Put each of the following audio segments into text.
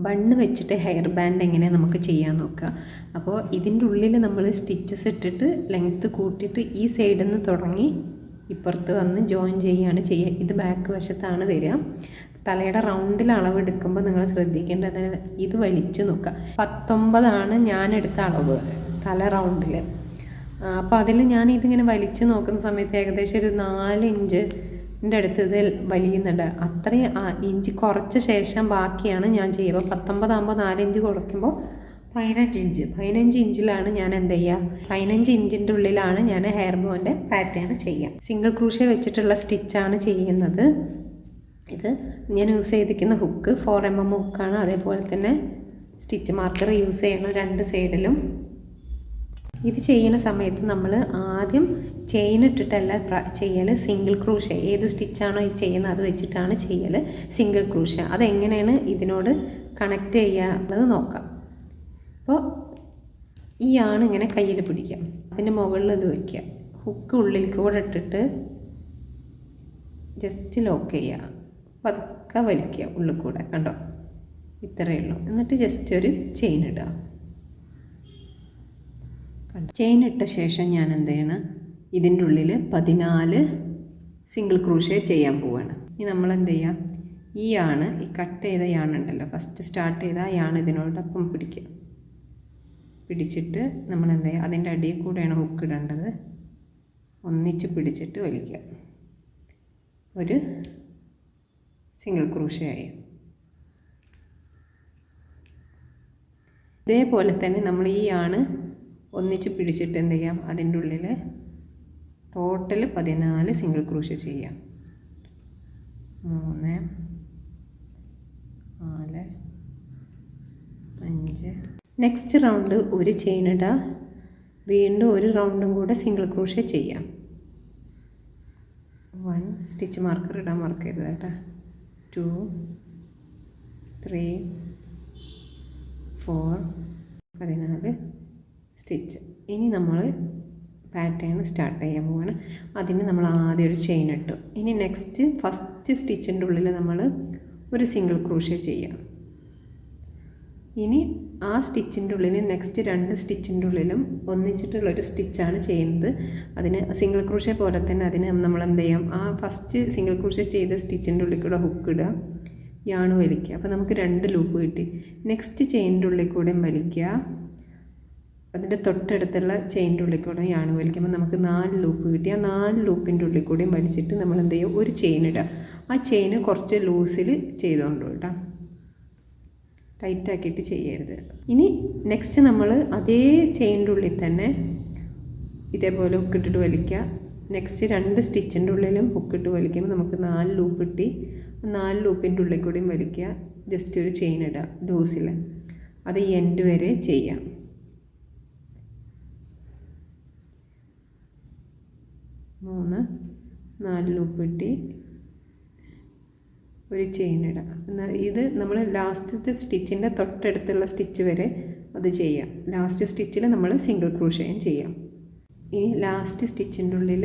Bun വെച്ചിട്ട് hair band എങ്ങനെ നമുക്ക് ചെയ്യാൻ നോക്കുക. അപ്പോൾ ഇതിൻ്റെ ഉള്ളിൽ നമ്മൾ സ്റ്റിച്ചസ് ഇട്ടിട്ട് ലെങ്ത്ത് കൂട്ടിയിട്ട് ഈ സൈഡിൽ നിന്ന് തുടങ്ങി ഇപ്പുറത്ത് വന്ന് ജോയിൻ ചെയ്യുകയാണ് ചെയ്യുക. ഇത് ബാക്ക് വശത്താണ് വരിക. തലയുടെ റൗണ്ടിൽ അളവെടുക്കുമ്പോൾ നിങ്ങൾ ശ്രദ്ധിക്കേണ്ടത് ഇത് വലിച്ച് നോക്കുക. 19 ഞാനെടുത്ത അളവ് തല റൗണ്ടിൽ. അപ്പോൾ അതിൽ ഞാൻ ഇതിങ്ങനെ വലിച്ച് നോക്കുന്ന സമയത്ത് ഏകദേശം ഒരു 4 ഇഞ്ചിൻ്റെ അടുത്ത് ഇത് വലിയുന്നുണ്ട്. അത്രയും ഇഞ്ച് കുറച്ച ശേഷം ബാക്കിയാണ് ഞാൻ ചെയ്യുക. 19 ആകുമ്പോൾ 4 ഇഞ്ച് കുറയ്ക്കുമ്പോൾ 15 ഇഞ്ചിലാണ് ഞാൻ എന്ത് ചെയ്യുക, 15 ഇഞ്ചിൻ്റെ ഉള്ളിലാണ് ഞാൻ ഹെയർ ബോൻ്റെ പാറ്റേൺ ചെയ്യുക. സിംഗിൾ ക്രൂഷ്യ വെച്ചിട്ടുള്ള സ്റ്റിച്ചാണ് ചെയ്യുന്നത്. ഇത് ഞാൻ യൂസ് ചെയ്തിരിക്കുന്ന ഹുക്ക് 4mm ഹുക്കാണ്. അതേപോലെ തന്നെ സ്റ്റിച്ച് മാർക്കർ യൂസ് ചെയ്യണം 2 സൈഡിലും. ഇത് ചെയ്യുന്ന സമയത്ത് നമ്മൾ ആദ്യം ചെയിൻ ഇട്ടിട്ടല്ല ചെയ്യൽ, സിംഗിൾ ക്രൂഷ്യ. ഏത് സ്റ്റിച്ചാണോ ഈ ചെയ്യുന്നത് അത് വെച്ചിട്ടാണ് ചെയ്യൽ സിംഗിൾ ക്രൂഷ്യ. അതെങ്ങനെയാണ് ഇതിനോട് കണക്ട് ചെയ്യാനുള്ളത് നോക്കാം. അപ്പോൾ ഈ ഇങ്ങനെ കയ്യിൽ പിടിക്കാം, അതിൻ്റെ മുകളിൽ ഇത് വയ്ക്കുക, ഹുക്ക് ഉള്ളിൽ കൂടെ ഇട്ടിട്ട് ജസ്റ്റ് ലോക്ക് ചെയ്യുക, പതുക്കെ വലിക്കുക ഉള്ളിൽ കൂടെ. കണ്ടോ, ഇത്രയേ ഉള്ളൂ. എന്നിട്ട് ജസ്റ്റ് ഒരു ചെയിൻ ഇടുക. ചെയിൻ ഇട്ട ശേഷം ഞാൻ എന്ത് ചെയ്യണം, ഇതിൻ്റെ ഉള്ളിൽ 14 സിംഗിൾ ക്രൂഷ്യ ചെയ്യാൻ പോവുകയാണ്. ഇനി നമ്മൾ എന്ത് ചെയ്യാം, ഈ കട്ട് ചെയ്ത യാണുണ്ടല്ലോ, ഫസ്റ്റ് സ്റ്റാർട്ട് ചെയ്ത യാണ് ഇതിനോടൊപ്പം പിടിക്കുക. പിടിച്ചിട്ട് നമ്മൾ എന്ത് ചെയ്യുക, അതിൻ്റെ അടിയിൽ കൂടെയാണ് ഹുക്ക് ഇടേണ്ടത്. ഒന്നിച്ച് പിടിച്ചിട്ട് വലിക്കുക. ഒരു സിംഗിൾ ക്രൂഷ്യ ആയി. ഇതേപോലെ തന്നെ നമ്മൾ ഈ ഒന്നിച്ച് പിടിച്ചിട്ട് എന്ത് ചെയ്യാം, അതിൻ്റെ ഉള്ളിൽ ടോട്ടൽ 14 സിംഗിൾ ക്രൂഷ്യ ചെയ്യാം. 3 4 5. നെക്സ്റ്റ് റൗണ്ട് ഒരു ചെയിൻ ഇടുക, വീണ്ടും ഒരു റൗണ്ടും കൂടെ സിംഗിൾ ക്രൂഷ്യ ചെയ്യാം. 1 സ്റ്റിച്ച് മാർക്കർ ഇടാൻ മറക്കരുത് കേട്ടോ. 2 3 4 14 സ്റ്റിച്ച്. ഇനി നമ്മൾ പാറ്റേൺ സ്റ്റാർട്ട് ചെയ്യാൻ പോവുകയാണ്. അതിന് നമ്മൾ ആദ്യം ഒരു ചെയിൻ ഇട്ടു. ഇനി ഫസ്റ്റ് സ്റ്റിച്ചിൻ്റെ ഉള്ളിൽ നമ്മൾ ഒരു സിംഗിൾ ക്രൂഷ്യ ചെയ്യാം. ഇനി ആ സ്റ്റിച്ചിൻ്റെ ഉള്ളിൽ നെക്സ്റ്റ് 2 സ്റ്റിച്ചിൻ്റെ ഉള്ളിലും ഒന്നിച്ചിട്ടുള്ളൊരു സ്റ്റിച്ചാണ് ചെയ്യുന്നത്. അതിന് സിംഗിൾ ക്രൂഷ്യ പോലെ തന്നെ അതിന് നമ്മൾ എന്ത് ചെയ്യാം, ആ ഫസ്റ്റ് സിംഗിൾ ക്രൂഷ്യ ചെയ്ത സ്റ്റിച്ചിൻ്റെ ഉള്ളിൽ കൂടെ ഹുക്ക് ഇടുക, യാണ് വലിക്കുക. അപ്പോൾ നമുക്ക് 2 ലൂപ്പ് കിട്ടി. നെക്സ്റ്റ് ചെയിൻ്റെ ഉള്ളിൽ കൂടെയും വലിക്കുക, അതിൻ്റെ തൊട്ടടുത്തുള്ള ചെയിൻ്റെ ഉള്ളിൽ കൂടെ യാണ് വലിക്കുമ്പോൾ നമുക്ക് 4 ലൂപ്പ് കിട്ടി. ആ 4 ലൂപ്പിൻ്റെ ഉള്ളിൽ കൂടെയും വലിച്ചിട്ട് നമ്മൾ എന്ത് ചെയ്യും, ഒരു ചെയിൻ ഇടുക. ആ ചെയിൻ കുറച്ച് ലൂസിൽ ചെയ്തുകൊണ്ട് കേട്ടോ, ടൈറ്റാക്കിയിട്ട് ചെയ്യരുത്. ഇനി നെക്സ്റ്റ് നമ്മൾ അതേ ചെയിൻ്റെ ഉള്ളിൽ തന്നെ ഇതേപോലെ ഹുക്കിട്ടിട്ട് വലിക്കുക. നെക്സ്റ്റ് 2 സ്റ്റിച്ചിൻ്റെ ഉള്ളിലും ഹുക്കിട്ട് വലിക്കുമ്പോൾ നമുക്ക് 4 ലൂപ്പ് കിട്ടി. 4 ലൂപ്പിൻ്റെ ഉള്ളിൽ കൂടെയും വലിക്കുക, ജസ്റ്റ് ഒരു ചെയിൻ ഇടുക ലൂസിൽ. അത് എൻഡ് വരെ ചെയ്യാം. 3 4 ലൂപ്പ് കിട്ടി, ഒരു ചെയിൻ ഇടാം. എന്നാൽ ഇത് നമ്മൾ ലാസ്റ്റത്തെ സ്റ്റിച്ചിൻ്റെ തൊട്ടടുത്തുള്ള സ്റ്റിച്ച് വരെ അത് ചെയ്യാം. ലാസ്റ്റ് സ്റ്റിച്ചിൽ നമ്മൾ സിംഗിൾ ക്രൂഷ്യയും ചെയ്യാം. ഇനി ലാസ്റ്റ് സ്റ്റിച്ചിൻ്റെ ഉള്ളിൽ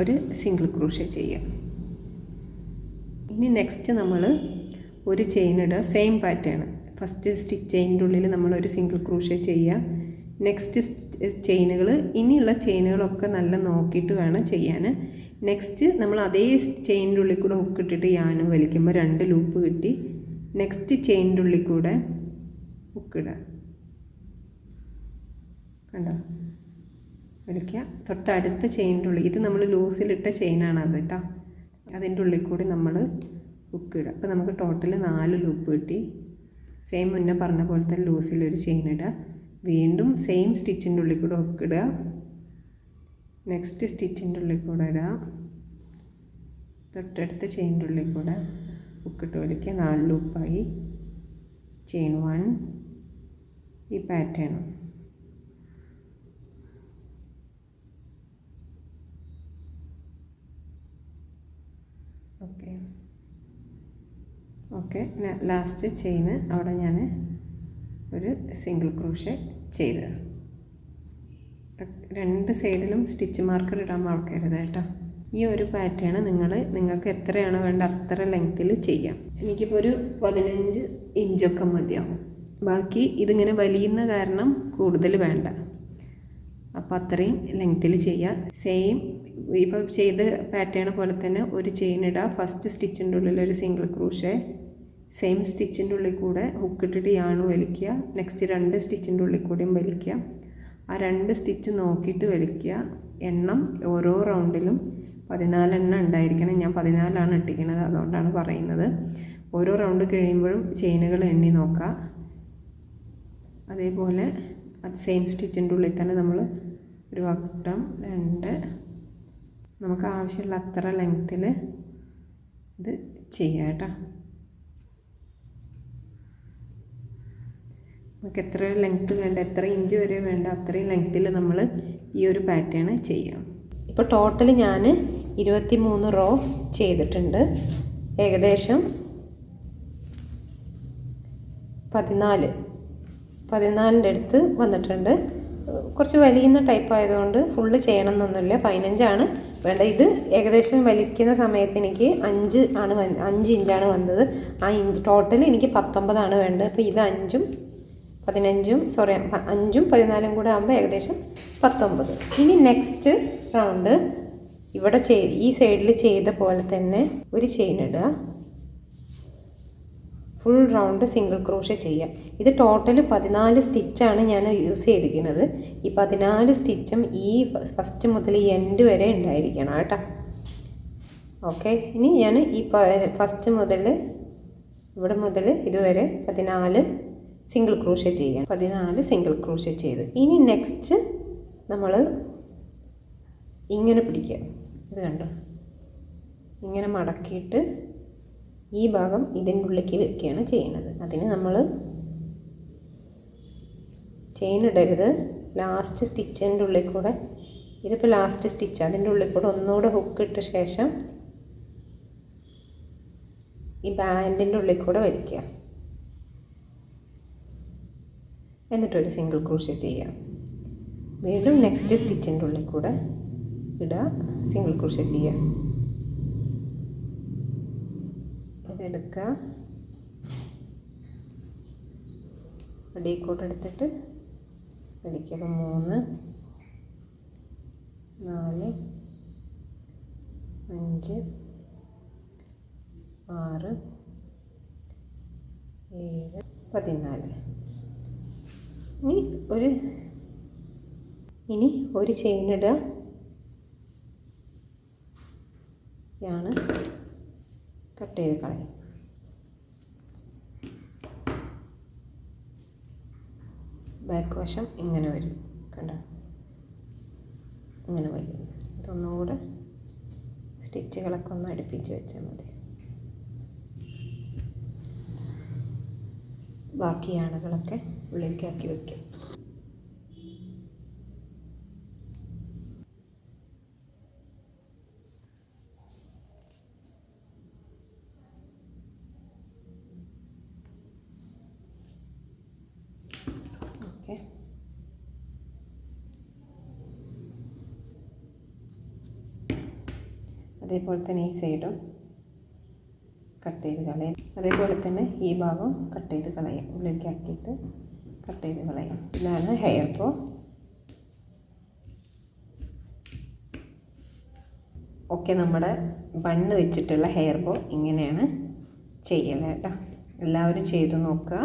ഒരു സിംഗിൾ ക്രൂഷ്യ ചെയ്യാം. ഇനി നെക്സ്റ്റ് നമ്മൾ ഒരു ചെയിൻ ഇടുക, സെയിം പാറ്റേൺ. ഫസ്റ്റ് ചെയിനിൻ്റെ ഉള്ളിൽ നമ്മളൊരു സിംഗിൾ ക്രൂഷ്യ ചെയ്യുക. നെക്സ്റ്റ് ചെയിനുകൾ, ഇനിയുള്ള ചെയിനുകളൊക്കെ നല്ല നോക്കിയിട്ട് വേണം ചെയ്യാൻ. നെക്സ്റ്റ് നമ്മൾ അതേ ചെയിനിൻ്റെ ഉള്ളിൽ കൂടെ ഹുക്ക് ഇട്ടിട്ട് യാനും വലിക്കുമ്പോൾ 2 ലൂപ്പ് കിട്ടി. നെക്സ്റ്റ് ചെയിനിൻ്റെ ഉള്ളിൽ കൂടെ ഹുക്ക് ഇടുക, കണ്ടോ, വലിക്കുക. തൊട്ടടുത്ത ചെയിനിൻ്റെ ഉള്ളിൽ, ഇത് നമ്മൾ ലൂസിലിട്ട ചെയിനാണ് അത് കേട്ടോ, അതിൻ്റെ ഉള്ളിൽ കൂടി നമ്മൾ ഹുക്ക് ഇടുക. അപ്പോൾ നമുക്ക് ടോട്ടൽ 4 ലൂപ്പ് കിട്ടി. സെയിം മുന്നേ പറഞ്ഞ പോലെ തന്നെ ലൂസിലൊരു ചെയിൻ ഇടുക, വീണ്ടും സെയിം സ്റ്റിച്ചിൻ്റെ ഉള്ളിൽ കൂടെ ഹുക്ക് ഇടുക, നെക്സ്റ്റ് സ്റ്റിച്ചിൻ്റെ ഉള്ളിൽ കൂടെ ഇടുക, തൊട്ടടുത്ത ചെയിൻ്റെ ഉള്ളിൽ കൂടെ ഹുക്കിട്ട് വലിക്കുക. 4 ലൂപ്പായി. ചെയിൻ 1, ഈ പാറ്റേൺ. ഓക്കെ ലാസ്റ്റ് ചെയിൻ അവിടെ ഞാൻ ഒരു സിംഗിൾ ക്രൂഷ്യ ചെയ്ത് 2 സൈഡിലും സ്റ്റിച്ച് മാർക്കർ ഇടാൻ മറക്കരുത് കേട്ടോ. ഈ ഒരു പാറ്റേൺ നിങ്ങൾക്ക് എത്രയാണോ വേണ്ട അത്ര ലെങ്ത്തിൽ ചെയ്യാം. എനിക്കിപ്പോൾ ഒരു 15 ഇഞ്ചൊക്കെ മതിയാവും. ബാക്കി ഇതിങ്ങനെ വലിയുന്ന കാരണം കൂടുതൽ വേണ്ട, അപ്പോൾ അത്രയും ലെങ്ത്തിൽ ചെയ്യാം. സെയിം ഇപ്പോൾ ചെയ്ത പാറ്റേൺ പോലെ തന്നെ ഒരു ചെയിൻ ഇടുക. ഫസ്റ്റ് സ്റ്റിച്ചിൻ്റെ ഉള്ളിൽ ഒരു സിംഗിൾ ക്രൂഷേ, സെയിം സ്റ്റിച്ചിൻ്റെ ഉള്ളിൽ കൂടെ ഹുക്കിട്ടിട്ട് യാൺ വലിക്കുക. നെക്സ്റ്റ് 2 സ്റ്റിച്ചിൻ്റെ ഉള്ളിൽ കൂടെയും വലിക്കുക. ആ 2 സ്റ്റിച്ച് നോക്കിയിട്ട് വലിക്കുക. എണ്ണം ഓരോ റൗണ്ടിലും 14 എണ്ണം ഉണ്ടായിരിക്കണം. ഞാൻ 14 ഇട്ടിരിക്കുന്നത്, അതുകൊണ്ടാണ് പറയുന്നത്. ഓരോ റൗണ്ട് കഴിയുമ്പോഴും ചെയിനുകൾ എണ്ണി നോക്കുക. അതേപോലെ അത് സെയിം സ്റ്റിച്ചിൻ്റെ ഉള്ളിൽ തന്നെ നമ്മൾ ഒരു വട്ടം 2 നമുക്ക് ആവശ്യമുള്ള അത്ര ലെങ്ത്തിൽ ഇത് ചെയ്യാം കേട്ടോ. നമുക്ക് എത്ര ലെങ്ത്ത് വേണ്ട, എത്ര ഇഞ്ച് വരെ വേണ്ട അത്രയും ലെങ്ത്തിൽ നമ്മൾ ഈ ഒരു പാറ്റേൺ ചെയ്യാം. ഇപ്പോൾ ടോട്ടൽ ഞാൻ 23 റോ ചെയ്തിട്ടുണ്ട്. ഏകദേശം 14 അടുത്ത് വന്നിട്ടുണ്ട്. കുറച്ച് വലിയുന്ന ടൈപ്പ് ആയതുകൊണ്ട് ഫുള്ള് ചെയ്യണം എന്നൊന്നുമില്ല, 15 വേണ്ട. ഇത് ഏകദേശം വലിക്കുന്ന സമയത്ത് എനിക്ക് 5 ഇഞ്ചാണ് വന്നത്. ആ ഇഞ്ച് ടോട്ടൽ എനിക്ക് 19 വേണ്ടത്. അപ്പോൾ ഇത് 5ഉം 14 കൂടെ ആകുമ്പോൾ ഏകദേശം 19. ഇനി നെക്സ്റ്റ് റൗണ്ട് ഇവിടെ ഈ സൈഡിൽ ചെയ്ത പോലെ തന്നെ ഒരു ചെയിൻ ഇടുക. ഫുൾ റൗണ്ട് സിംഗിൾ ക്രോഷ്യ ചെയ്യുക. ഇത് ടോട്ടൽ 14 സ്റ്റിച്ചാണ് ഞാൻ യൂസ് ചെയ്തിരിക്കുന്നത്. ഈ 14 സ്റ്റിച്ചും ഈ ഫസ്റ്റ് മുതൽ ഈ എൻഡ് വരെ ഉണ്ടായിരിക്കണം കേട്ടോ. ഓക്കെ, ഇനി ഞാൻ ഈ ഫസ്റ്റ് മുതൽ ഇവിടെ മുതൽ ഇതുവരെ 14 സിംഗിൾ ക്രോഷ്യ ചെയ്യാം. 14 സിംഗിൾ ക്രോഷ്യ ചെയ്ത് ഇനി നെക്സ്റ്റ് നമ്മൾ ഇങ്ങനെ പിടിക്കുക. ഇത് കണ്ടോ, ഇങ്ങനെ മടക്കിയിട്ട് ഈ ഭാഗം ഇതിൻ്റെ ഉള്ളിലേക്ക് വെക്കുകയാണ് ചെയ്യുന്നത്. അതിന് നമ്മൾ ചെയിൻ ഇടരുത്. ലാസ്റ്റ് സ്റ്റിച്ചിൻ്റെ ഉള്ളിൽ കൂടെ, ഇതിപ്പോൾ ലാസ്റ്റ് സ്റ്റിച്ച്, അതിൻ്റെ ഉള്ളിൽ കൂടെ ഒന്നുകൂടെ ഹുക്ക് ഇട്ട ശേഷം ഈ ബാൻഡിൻ്റെ ഉള്ളിൽ കൂടെ വലിക്കുക. എന്നിട്ടൊരു സിംഗിൾ ക്രോഷ്യ ചെയ്യാം. വീണ്ടും നെക്സ്റ്റ് സ്റ്റിച്ചിൻ്റെ ഉള്ളിൽ കൂടെ ഇടുക, സിംഗിൾ ക്രോഷ്യ ചെയ്യുക. ഇതെടുക്കുക, അടിയിൽക്കൂടെ എടുത്തിട്ട് വലിക്കുക. 3 4 5 6 7 14. ഇനി ഒരു ചെയിൻ ഇടുക. യാണ് കട്ട് ചെയ്ത് കളയും. ബാക്ക് വശം ഇങ്ങനെ വരും, കണ്ടോ, ഇങ്ങനെ വരും. ഇതൊന്നുകൂടെ സ്റ്റിച്ചുകളൊക്കെ ഒന്ന് അടുപ്പിച്ച് വെച്ചാൽ മതി. ബാക്കി യാണുകളൊക്കെ ഉള്ളിലേക്കാക്കി വയ്ക്കാം. ഓക്കെ, അതേപോലെ തന്നെ ഈ സൈഡും കട്ട് ചെയ്ത് കളയാം. അതേപോലെ തന്നെ ഈ ഭാഗം കട്ട് ചെയ്ത് കളയാം, ഉള്ളിലേക്ക് ആക്കിയിട്ട് കട്ട് ചെയ്ത് കളയാം. ഇതാണ് ഹെയർ ബോ. ഓക്കെ, നമ്മുടെ ബണ്ണ് വെച്ചിട്ടുള്ള ഹെയർ ബോ ഇങ്ങനെയാണ് ചെയ്യല് കേട്ടോ. എല്ലാവരും ചെയ്തു നോക്കുക.